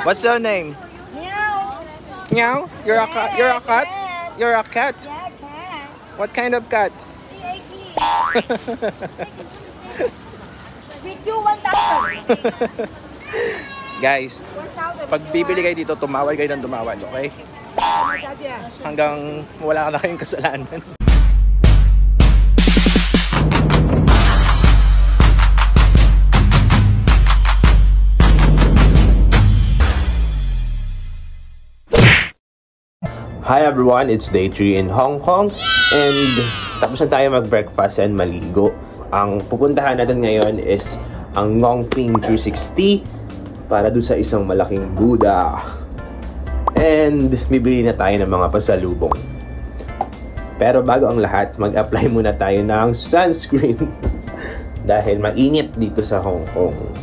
What's your name? Meow. Meow? You're a cat? You're a cat? You're a cat? Yeah, cat. What kind of cat? CAT. With you, 1,000. Guys, 1,000. pag bibili kayo dito, tumawad kayo ng tumawad, okay? Hanggang wala na kayong kasalanan. Hi everyone, it's day 3 in Hong Kong and tapos na tayo mag-breakfast and maligo. Ang pupuntahan natin ngayon is ang Ngongping 360 para doon sa isang malaking Buddha. And bibili na tayo ng mga pasalubong. Pero bago ang lahat, mag-apply muna tayo ng sunscreen dahil mainit dito sa Hong Kong.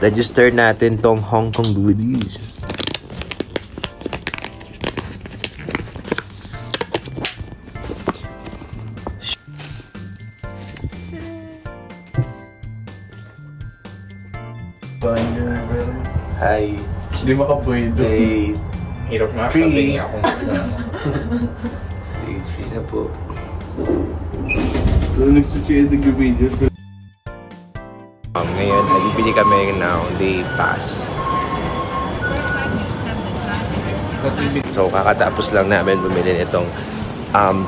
Register natin tong Hong Kong goodies. Hi. Hindi makapwede. Day Hirap nga. 3. Day 3 na po. Nagsusunod ng videos. Ngayon, bibili kami ng day pass. So, kakatapos lang namin bumili nitong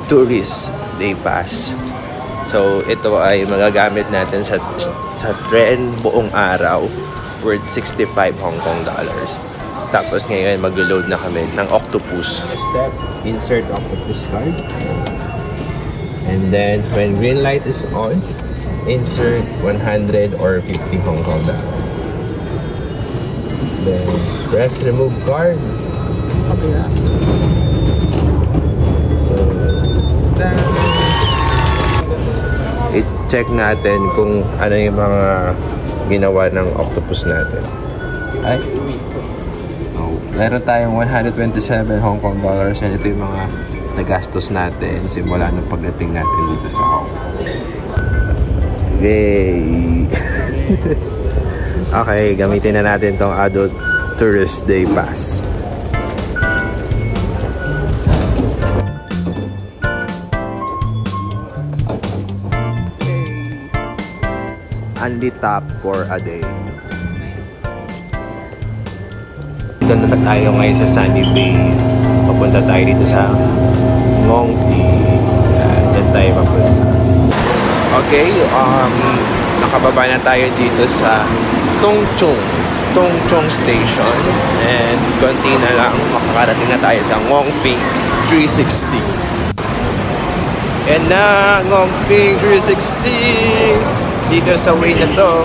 tourist day pass. So, ito ay magagamit natin sa tren buong araw worth 65 Hong Kong dollars. Tapos ngayon, mag-load na kami ng octopus. Step, insert octopus card. And then, when green light is on, insert 100 or 50 Hong Kong dollars. Then press remove card. Okay na. So, i-check natin kung ano yung mga ginawa ng octopus natin. Ay, meron tayong 127 Hong Kong dollars and ito yung mga nagastos natin simula ng pagdating natin dito sa Hong Kong. Yay! Okay, gamitin na natin tong adult tourist day pass. Only tap for a day. Dito na tayo ngayon sa Sunny Bay. Papunta tayo dito sa Ngongping. Diyan tayo papunta. Okay, nakababa na tayo dito sa Tung Chung Station and konti na lang makakarating na tayo sa Ngongping 360. And na Ngongping 360 dito sa way na to.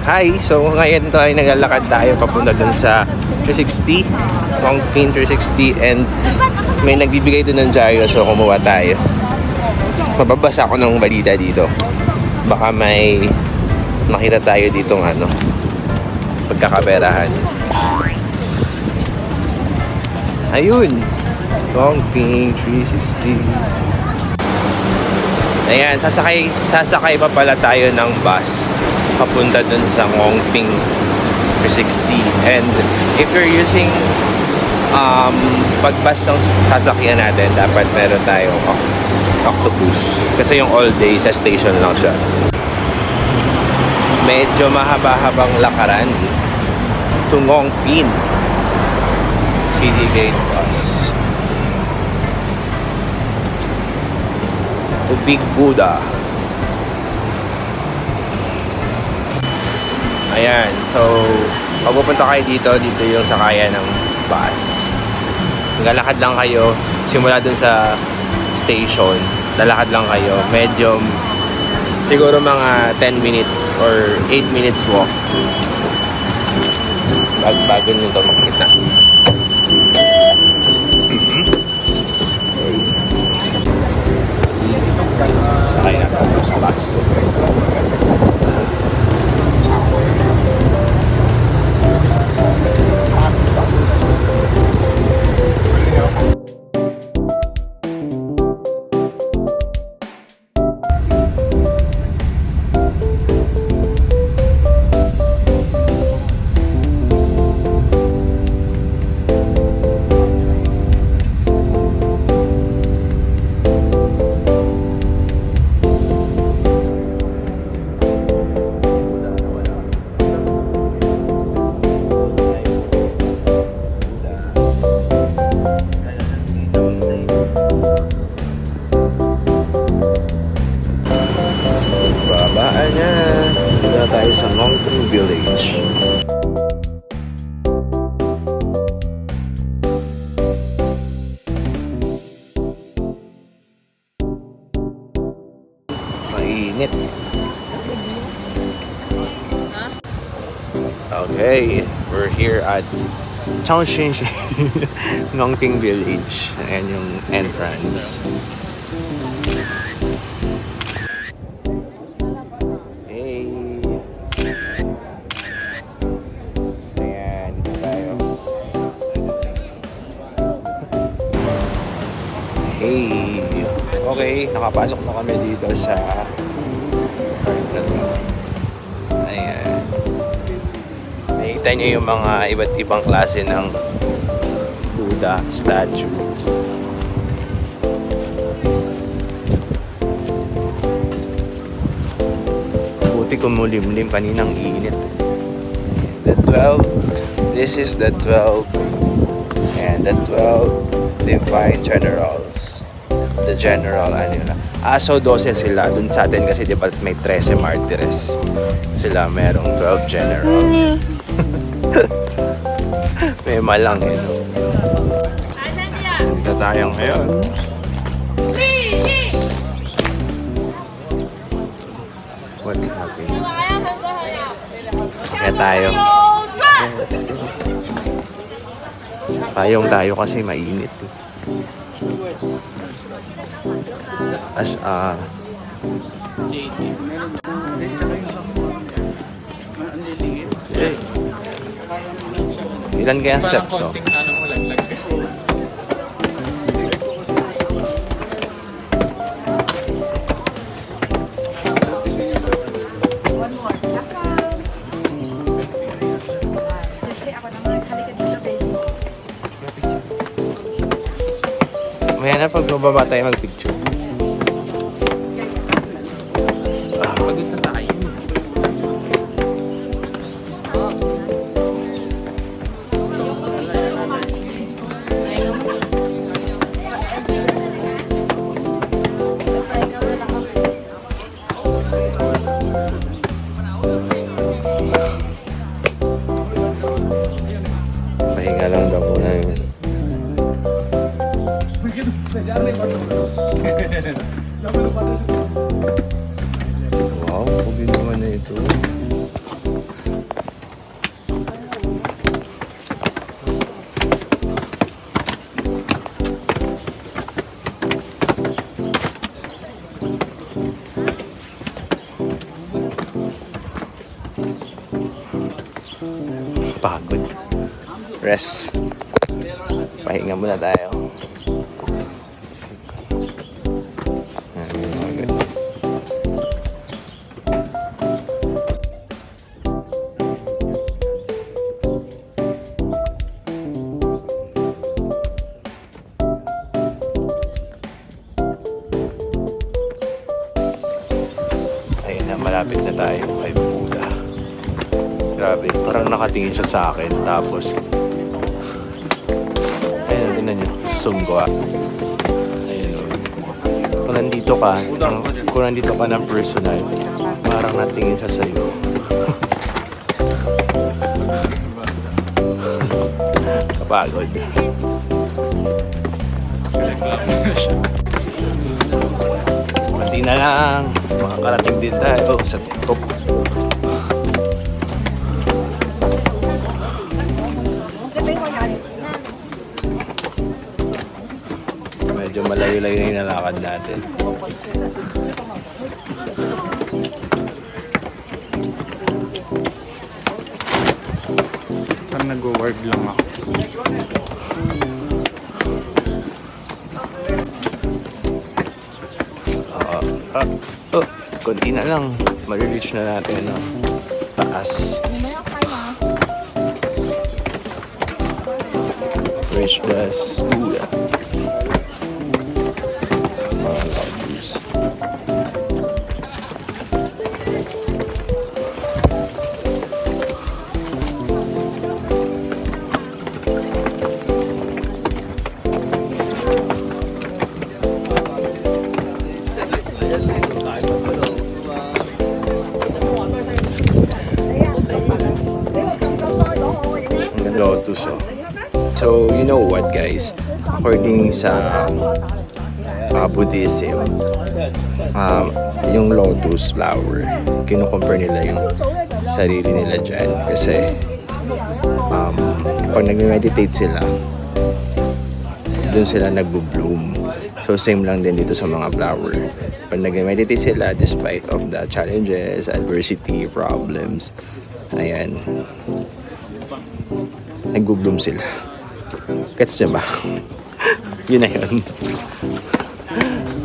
Hi, so ngayon tayo naglalakad tayo papunta dun sa 360 Ngongping 360 and may nagbibigay doon ng gyro so kumuha tayo. Mababasa ako ng balita dito. Baka may makita tayo dito ng ano, pagkakaperahan. Ayun, Ngongping 360. Ayan, sasakay pa pala tayo ng bus papunta dun sa Ngongping 360. And if you're using pagbus ng sasakyan natin, dapat meron tayong octopus kasi yung all day sa station lang siya. Medyo mahaba-habang lakaran to Ngongping City Gate Bus to Big Buddha. Ayan, so pag pupunta kayo dito yung sakayan ng bus. Lalakad lang kayo simula dun sa station, lalakad lang kayo, medyo siguro mga 10 minutes or 8 minutes walk bago nyo ito makita. Sakay na ito sa bus. Okay, we're here at Chongqing Ngongping Village. Ayan yung entrance. Hey! Ayan, dito tayo. Hey! Okay, nakapasok na kami dito sa ayan. Nakita nyo yung mga iba't ibang klase ng Buddha statue. Buti kumulimlim, kaninang init. The 12, this is the 12 and the 12 Divine Generals. The General, ano yun. So 12 sila. Dun sa atin kasi di ba may 13 martires. Sila merong 12 General. May malang eh, no? Dito tayo ngayon. What's happening? Kaya tayo. Payong tayo kasi mainit eh. As ilan kaya ang steps to? Maya na pag mababa tayo mag-picture. Pagod na tayo. Pahinga lang daw muna yun. Wow, pugin naman na ito. Pagod. Rest. Pahinga muna tayo. Ayun na, malapit na tayo kay Buddha. Grabe, parang nakatingin siya sa akin. Tapos, ayun, tingnan nyo, susunggo ah. Ayun. Kung nandito ka ng personal, parang natingin siya sa'yo. Kapagod. Kunti na lang, makakarating din tayo sa TikTok. Medyo malayo-layo na yung nalakad natin. Parang nag-word lang ako. Kunti na lang, ma-reach na natin, no? Taas. Reach the Buddha. Lotus, oh. So, you know what, guys? According sa Buddhism, yung lotus flower, kinukompare nila yung sarili nila dyan. Kasi pag nag-meditate sila, dun sila nagbo-bloom. So same lang din dito sa mga flower. Pag nag-meditate sila, despite of the challenges, adversity, problems, ayan, nagbo-bloom sila. Gets niyo ba? Yun na yun.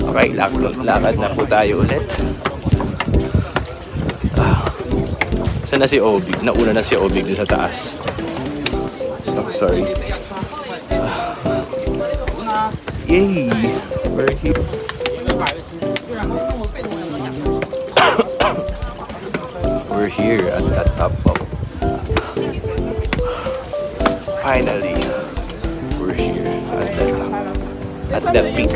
Okay, lakad na po tayo ulit. Saan na si Obi? Nauna na si Obi dun sa taas. Oh, sorry. Yay! We're here. We're here at the top of... Finally, we're here at the top. At the peak.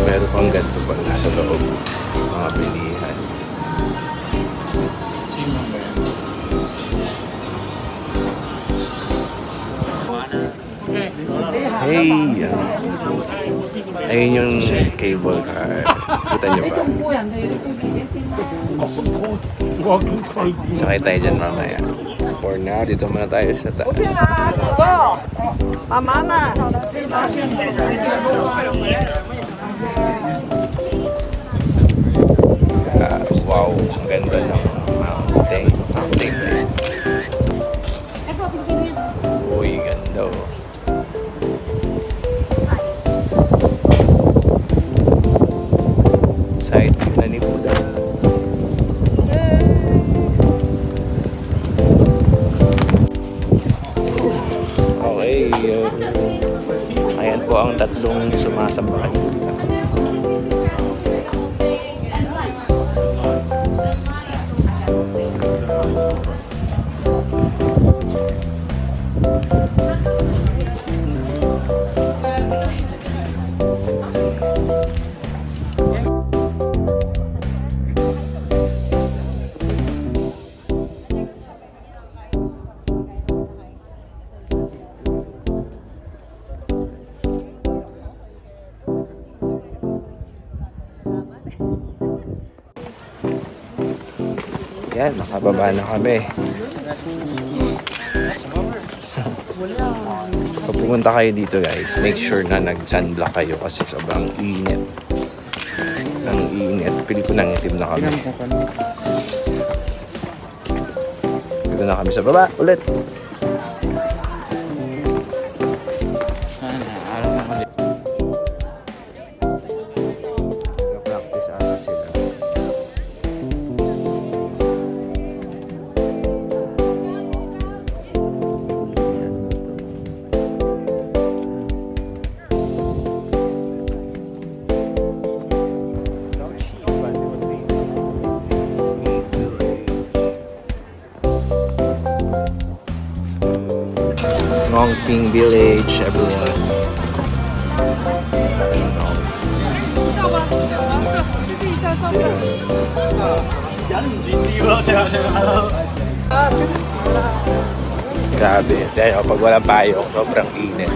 Meron pang ganito pang nasa loob. Mga bilihan. Hey! Ayun yung cable car. Kita nyo ba? Sakay tayo dyan mamaya. For now, dito muna tayo sa taas. Mama na. Wow, ang ganda ng mountain. Uy, ganda oh. Side view na ni Buddha. Okay, ayan po ang tatlong sumasamba kanina. Yan, nakababa na kami. Kung pumunta kayo dito guys, make sure na nag-sunblock kayo kasi sobrang init. Ang init. Pili ko nang itim na kami. Dito na kami sa baba ulit. Practice ata sila. Ngongping Village, everyone. Grabe. Dahil pag walang payong, sobrang init.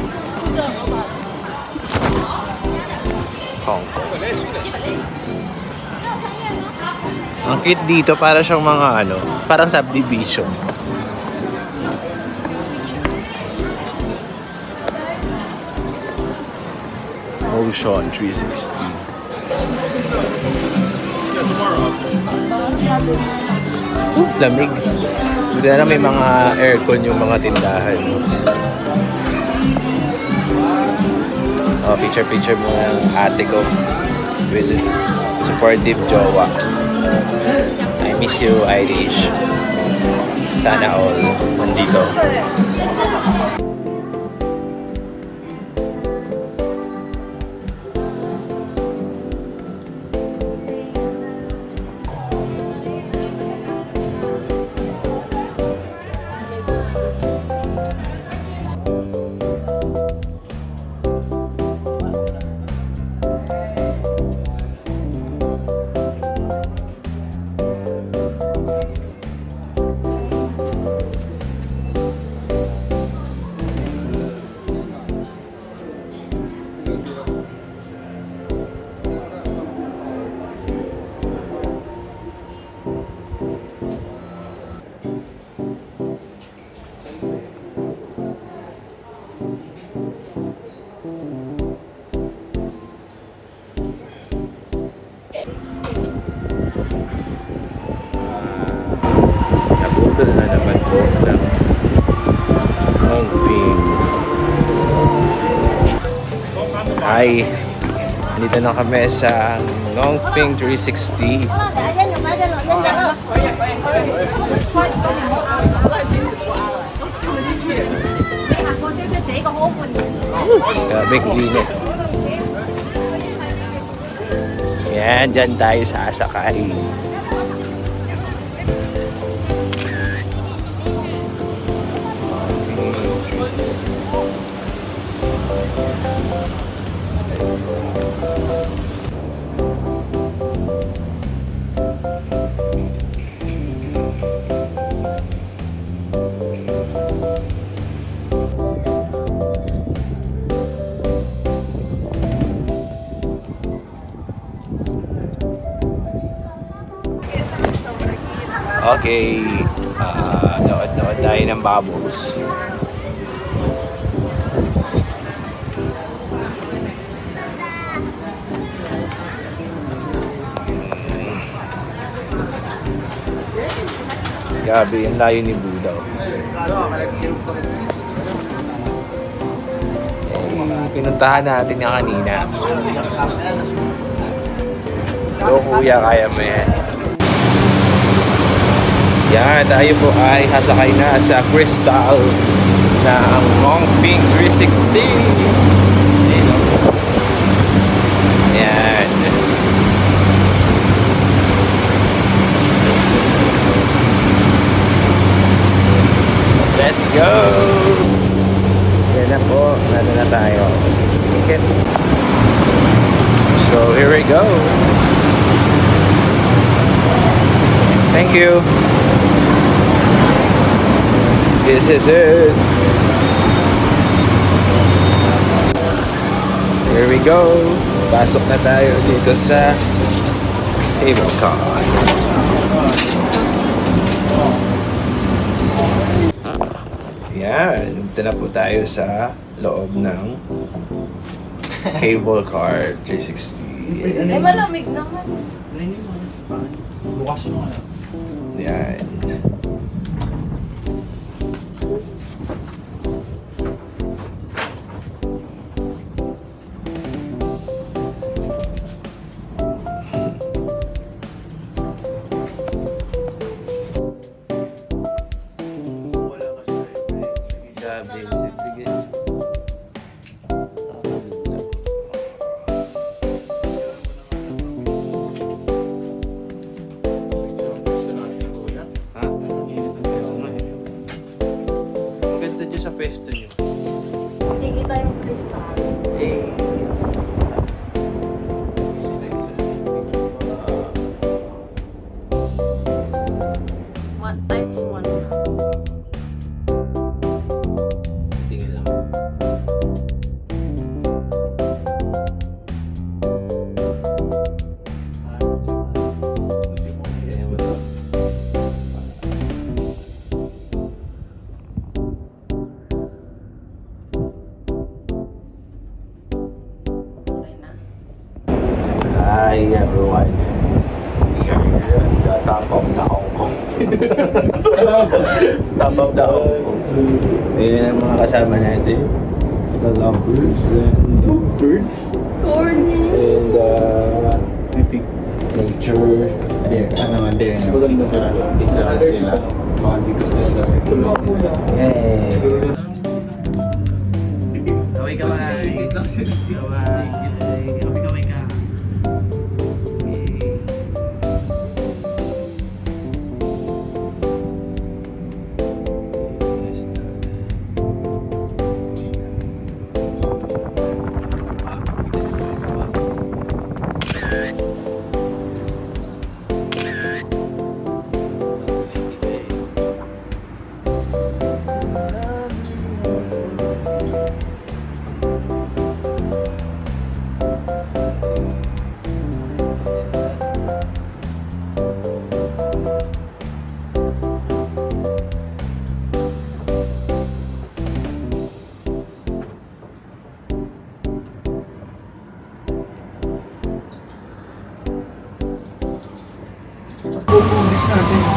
Hong Kong. Ang cute dito, para siyang mga ano, parang subdivision. Ocean 360. Lamig. Buti na may mga aircon yung mga tindahan. Oh, picture mo ng ate ko with supportive jowa. I miss you, Irish. Sana all nandito. ay nandito na kami sa Longping 360. Grabe init. Yan, dyan tayo sasakay. Okay, nood tayo ng bubbles. Grabe, yung layo ni Budaw. Pinuntahan natin niya kanina. So, kuya, kaya mo yan. Yan, tayo po ay sasakay na sa Crystal na ang Longping 360. Yan. Let's go! Yan na po, nandun na tayo. Ticket. So, here we go. Thank you. This is it. Here we go. Pasok na tayo dito sa cable car. Yan. Dito na po tayo sa loob ng cable car 360. Ay, malamig naman. Bukas mo na. Yan. Sa pesto nyo. Hindi kita yung crystal. Eh. One times one. Tingin lang. Hi everyone. We are the top of the Hong Kong. Top of the Hong Kong. Ayan ang mga kasama natin. The lovebirds and birds. Corny. And I think, nature. hindi rin yung pizza lang sila. Mga dito sila kasi. Yay! Kaway ka ba? Kaway ka.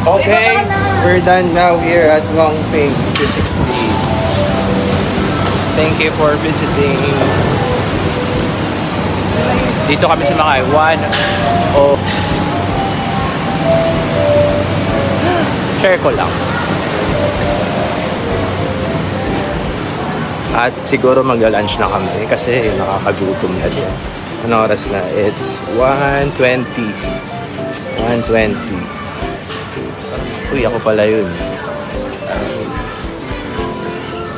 Okay, we're done now here at Longping 260. Thank you for visiting. Dito kami sa mga 1 o share ko lang. At siguro magla-lunch na kami kasi nakakagutom na din. Ano oras na? It's 1:20. 1:20. Uy, ako pala yun.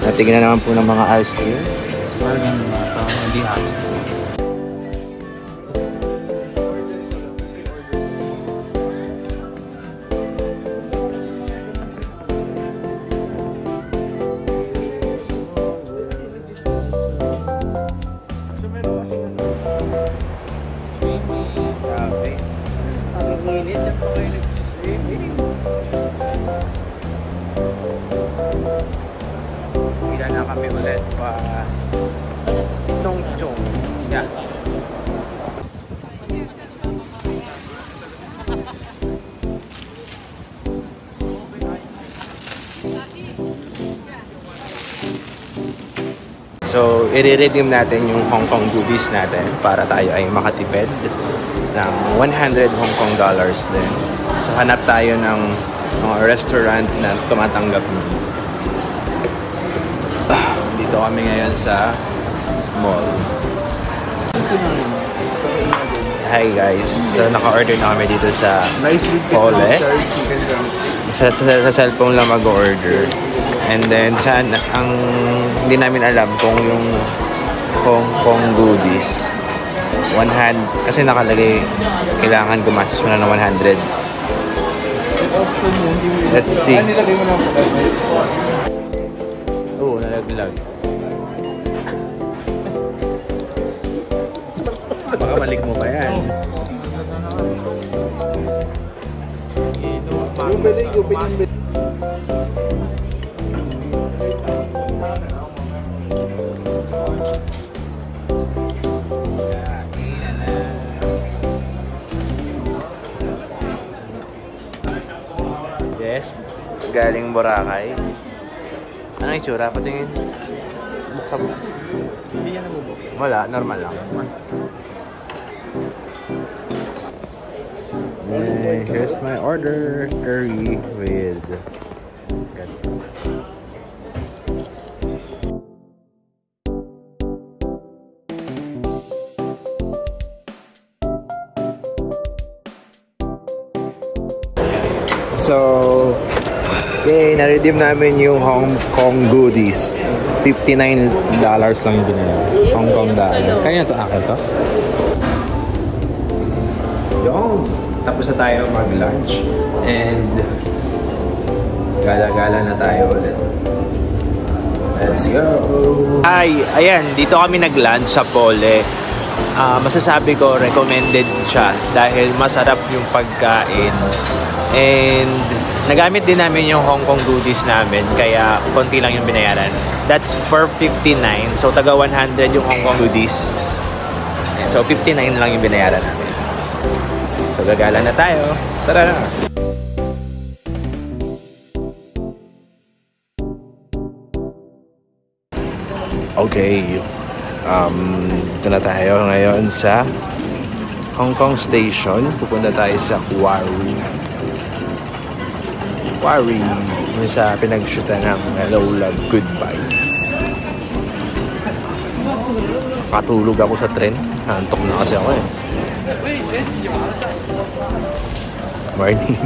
Natingnan naman po ng mga ice cream. Parang hindi hasa. Kami ulit pas Tongchong. Yeah. So, i-redeem natin yung Hong Kong goodies natin para tayo ay makatipid ng 100 Hong Kong dollars din. So, hanap tayo ng mga restaurant na tumatanggap nun. Dito kami ngayon sa mall. Hi guys. So naka-order na kami dito sa Pole. Sa cellphone lang mag-order. And then ang hindi namin alam kung yung Hong Kong goodies 100 kasi nakalagay kailangan gumastos mo na ng 100. Let's see. Oo, nalaglag. Baka malik mo pa yan. Yes, galing Boracay. Anong itsura? Patingin. Buksan mo. Hindi yan nabubuksan. Wala, normal lang. And here's my order. Curry with... So, okay, na-redeem namin yung Hong Kong goodies. $59 lang yung binayaran. Hong Kong dollar. Kanya to, akin to? Yung, tapos na tayo mag-lunch. And, gala-gala na tayo ulit. Let's go! Hi! Ayan, dito kami nag-lunch sa Pole. Masasabi ko, recommended siya dahil masarap yung pagkain. And nagamit din namin yung Hong Kong goodies namin kaya konti lang yung binayaran. That's per 59. So taga 100 yung Hong Kong goodies. So 59 lang yung binayaran namin. So gagala na tayo. Tara na! Okay. Ito na tayo ngayon sa Hong Kong Station. Pupunta tayo sa Quarry. Quarry. Yung sa pinag-shootan ng Hello Love Goodbye. Katulog ako sa tren. Hantok na kasi ako eh. Morning.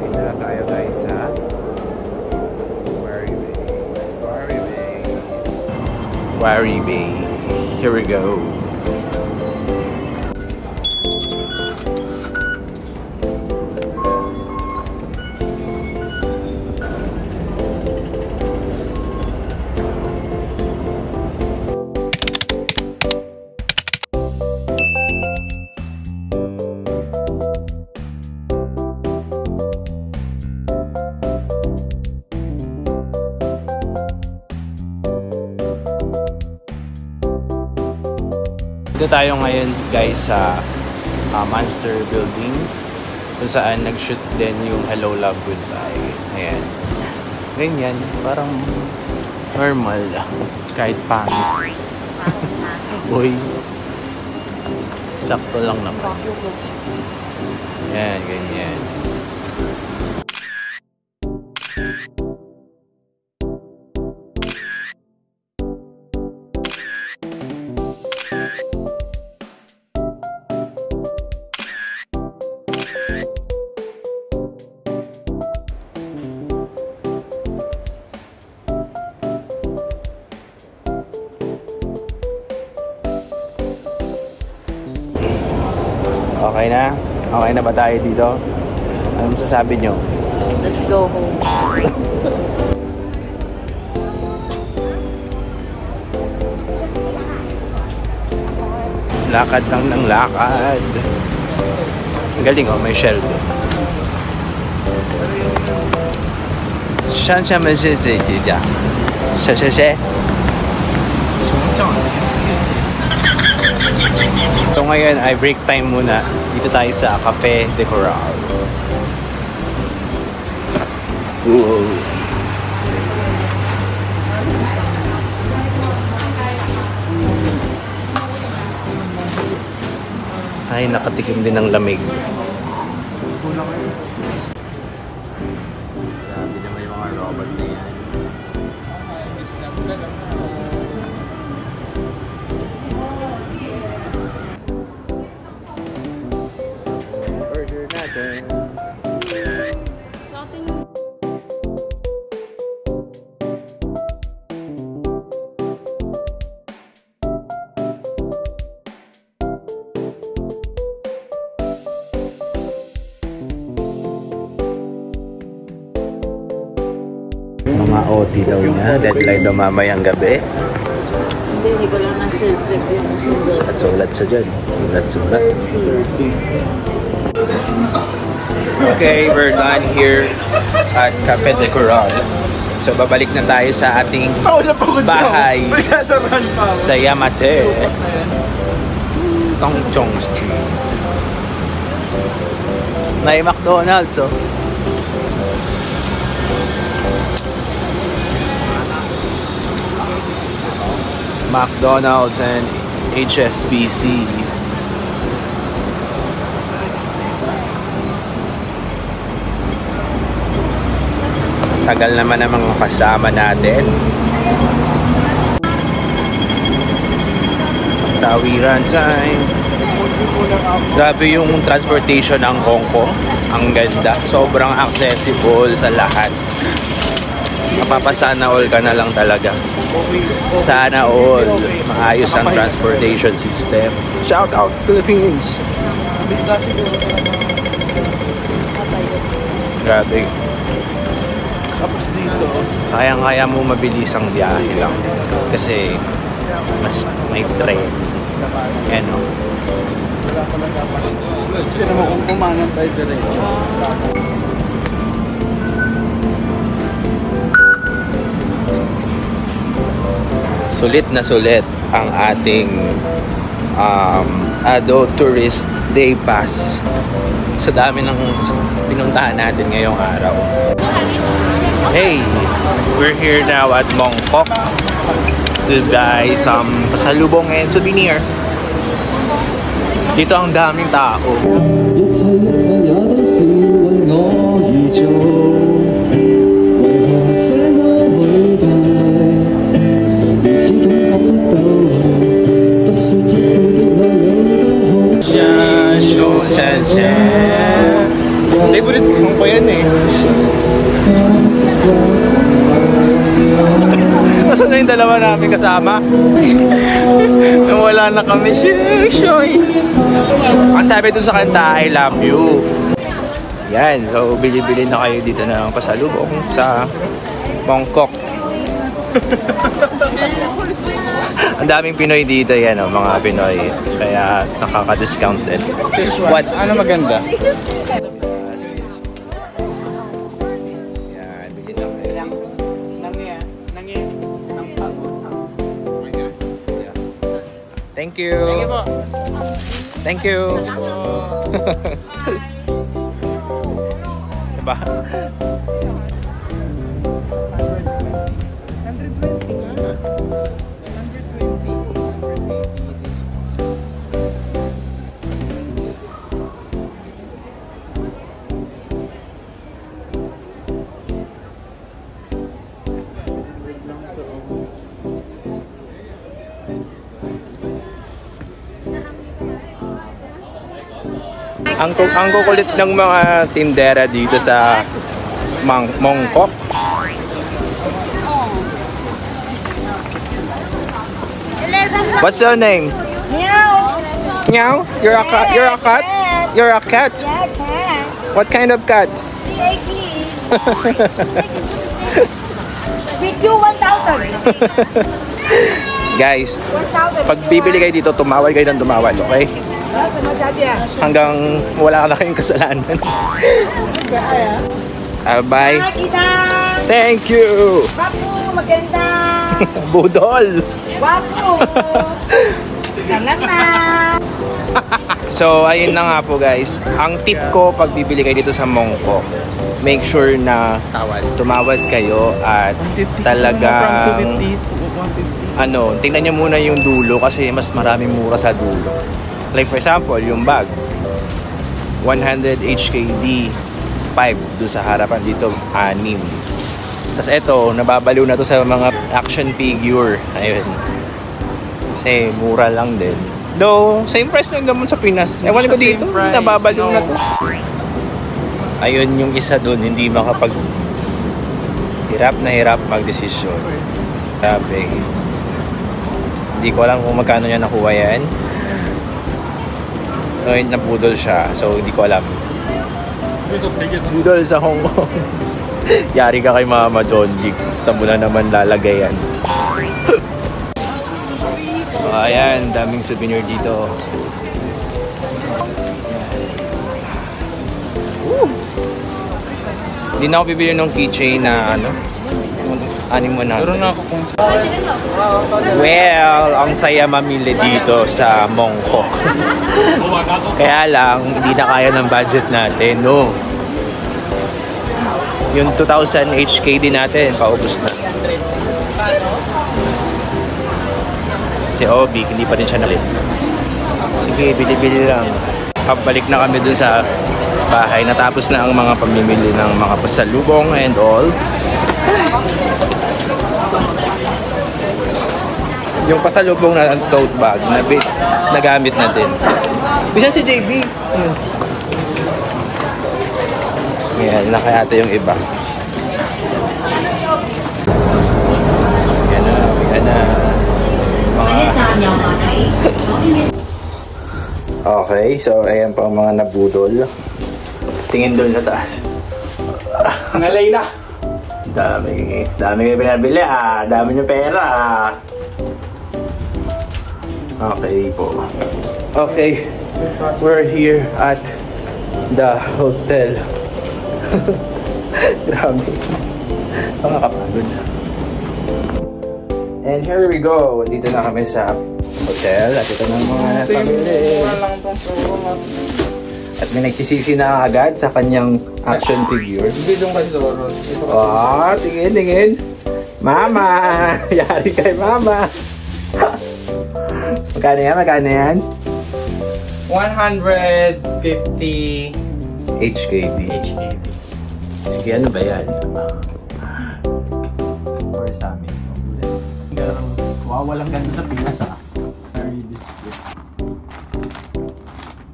Ito na tayo guys sa Quarry Bay. Quarry Bay. Quarry Bay. Here we go. Dito tayo ngayon guys sa Monster Building kung saan nag-shoot din yung Hello Love Goodbye. Ayan. Ganyan, parang normal. Kahit pangit. Uy. Sakto lang naman. Yan, ganyan. Okay na? Okay na ba tayo dito? Ano masasabi nyo? Let's go home. Lakad lang ng lakad. Ang galing oh, may shell doon. Saan siya masisigi dyan? Siya. So ngayon ay break time muna. Dito tayo sa Cafe de Coral. Whoa. Ay, nakatikim din ng lamig. Grabe naman yung mga robot na yan. Order natin. Sa ating Mga OT daw niya. Deadline daw mamayang gabi. hindi ko lang na-self-rec yung single. At sulat sa dyan. Sulat. 30. Okay, we're done here at Cafe de Coral. So babalik na tayo sa ating bahay sa Yamate, Tongchong Street. May McDonald's oh. McDonald's and HSBC. Tagal naman ang mga kasama natin. Tawiran time. Grabe yung transportation ng Hong Kong. Ang ganda. Sobrang accessible sa lahat. Mapapasana all ka na lang talaga. Sana all. Maayos ang transportation system. Shout out Philippines! Grabe. Tapos dito, Kayang-kaya mo mabilis ang biyahe lang. Kasi mas may train. Ano? hindi naman kung kumanan tayo diretso. Sulit na sulit ang ating Ado Tourist Day Pass sa dami ng pinuntahan natin ngayong araw. Hey, we're here now at Mongkok to buy some pasalubong and souvenir. Dito ang daming tao. Favorite song pa yan eh. Nasaan na yung dalawa namin kasama? Nawala na kami. Shoy. Ang sabi dun sa kanta, I love you. Yan. So, bili-bili na kayo dito ng pasalubong sa Mongkok. Ang daming Pinoy dito yan, oh, mga Pinoy. Kaya nakaka-discount din. What? Ano maganda? Yan, bili na kayo. Thank you. Thank you. Diba? Ang kukulit ng mga tindera dito sa Mongkok. What's your name? Meow. Meow? You're a cat? You're a cat? You're a cat? Yeah, cat. What kind of cat? CAT. With you, 1,000. Guys, 1,000. pag bibili kayo dito, tumawad kayo ng tumawad, okay? Hanggang wala na kayong kasalanan. Bye. Kita. Thank you. Wapo, maganda. Budol. Wapo. Jangan na. So, ayun na nga po guys. Ang tip ko pag bibili kayo dito sa Mongkok, make sure na tumawad kayo at talagang tingnan nyo muna yung dulo kasi mas maraming mura sa dulo. Like for example, yung bag 100 HKD 5 doon sa harapan dito 6. Tapos eto, nababaliw na to sa mga action figure. Ayun. Kasi mura lang din. Though, same price lang naman sa Pinas. Ewan ko dito, nababaliw na to. Ayun yung isa doon, hindi makapag hirap na hirap magdesisyon. Grabe. Hindi ko alam kung magkano niya nakuha yan. Ngayon napudol siya, so hindi ko alam. Budol sa Hong Kong. Yari ka kay Mama John Jig. Saan mo na naman lalagay yan? Ayan, daming souvenir dito. Hindi na ako bibili ng keychain na animo na. Meron na ako kung... Well, ang saya mamili dito sa Mongkok. Kaya lang, hindi na kaya ng budget natin, no? Yung 2,000 HKD natin, paubos na. Si Obi, hindi pa rin siya nalit. Sige, bili-bili lang. Pabalik na kami dun sa bahay. Natapos na ang mga pamimili ng mga pasalubong and all. Yung pasalubong na tote bag na nagamit natin. Bisa si JB. Yan, nakayata yung iba. Yan na, yan na. Okay, so ayan pa ang mga nabudol. Tingin doon sa taas. Ngalay na! Dami may pinabili dami niyo pera Okay po. Okay, we're here at the hotel. Grabe. Nakakapagod. And here we go. Dito na kami sa hotel. At ito na mga pamili. At may nagsisisi na agad sa kanyang action figure. Hindi doon kasi Zoro. Tingin. Mama! Yari kay Mama! Magkano yan? 150 HKD. Sige, ano ba yan? For sa amin. Walang ganda sa Pinas Very biscuit.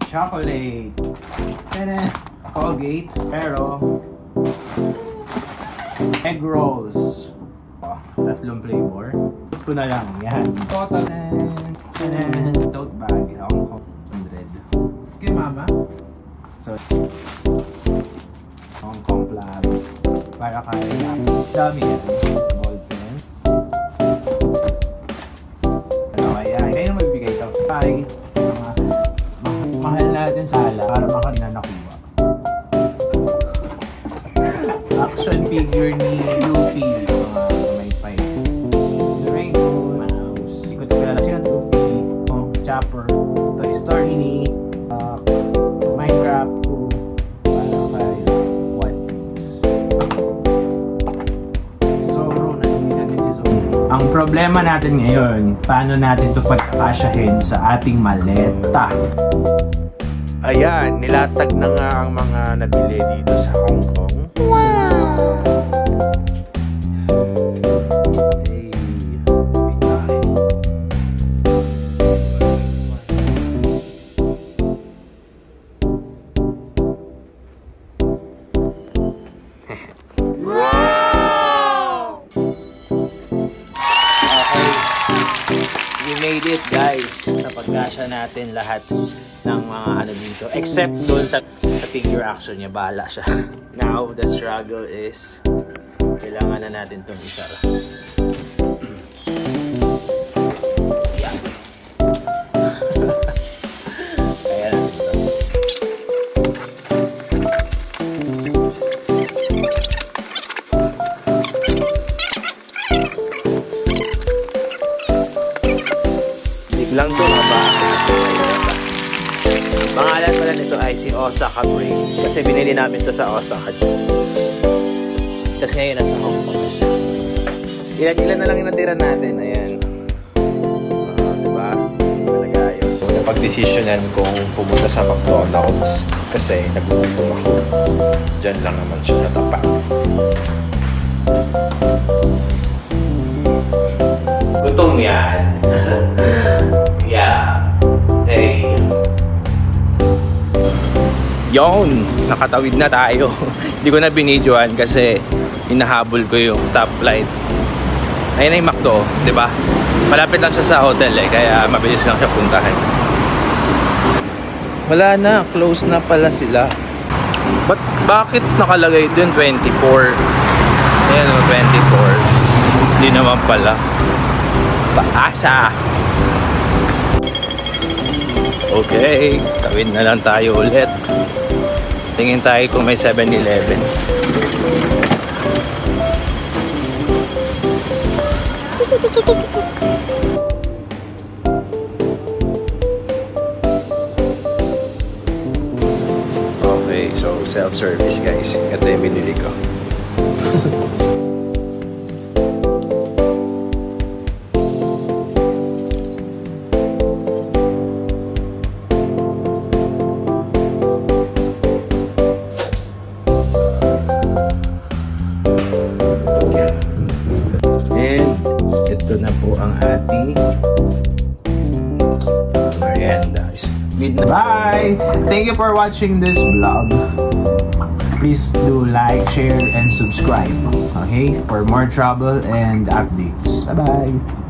Chocolate. Colgate. Pero egg rolls. Tatlong flavor. Ito na lang. Yan. Total. Tote bag. Hong Kong 100. Kay Mama? So, Hong Kong flag. Para kay dami yan. Ball pen. Ano kaya? Kaya na magbigay ito. Kay mahal natin sa hala para makanina nakuha. Action figure ni Luffy. May pipe. The Rainbow Mouse. Hindi ko ito kilala. Sino Luffy? Chopper. Toy Story ni Minecraft. Para kay What? Zoro. Nandiyan din si Zoro. Ang problema natin ngayon, paano natin ito pagkakasyahin sa ating maleta? Ayan, nilatag na nga ang mga nabili dito sa Hong Kong. Wow! Hey, made it, guys. Napagkasya natin lahat ng mga ano dito. Except doon sa figure action niya. Bahala siya. Now, the struggle is kailangan na natin itong isara. Yeah. Kaya natin ito. Lang to ba? Pangalan pala nito ay si Osaka Break kasi binili namin to sa Osaka. Tapos ngayon nasa Hong Kong siya. Ilan na lang yung natira natin. Ayan. Diba? Talaga ayos. So, napag-desisyonan kong pumunta sa McDonald's kasi nagugutom ako. Diyan lang naman siya natapak. Gutom yan. Yeah. Hey. Yon, nakatawid na tayo. Hindi ko na binidyoan kasi hinahabol ko yung stoplight. Ayun na yung McDo, di ba? Malapit lang siya sa hotel eh, kaya mabilis lang siya puntahan. Wala na, close na pala sila. Bakit nakalagay dun 24? Ayan o, 24. Hindi naman pala. Paasa! Okay, tawid na lang tayo ulit. Tingin tayo kung may 7-Eleven. Okay, so self-service guys. Ito yung binili ko. Ito na po ang ating merienda. Bye! Thank you for watching this vlog. Please do like, share, and subscribe. Okay? For more travel and updates. Bye-bye!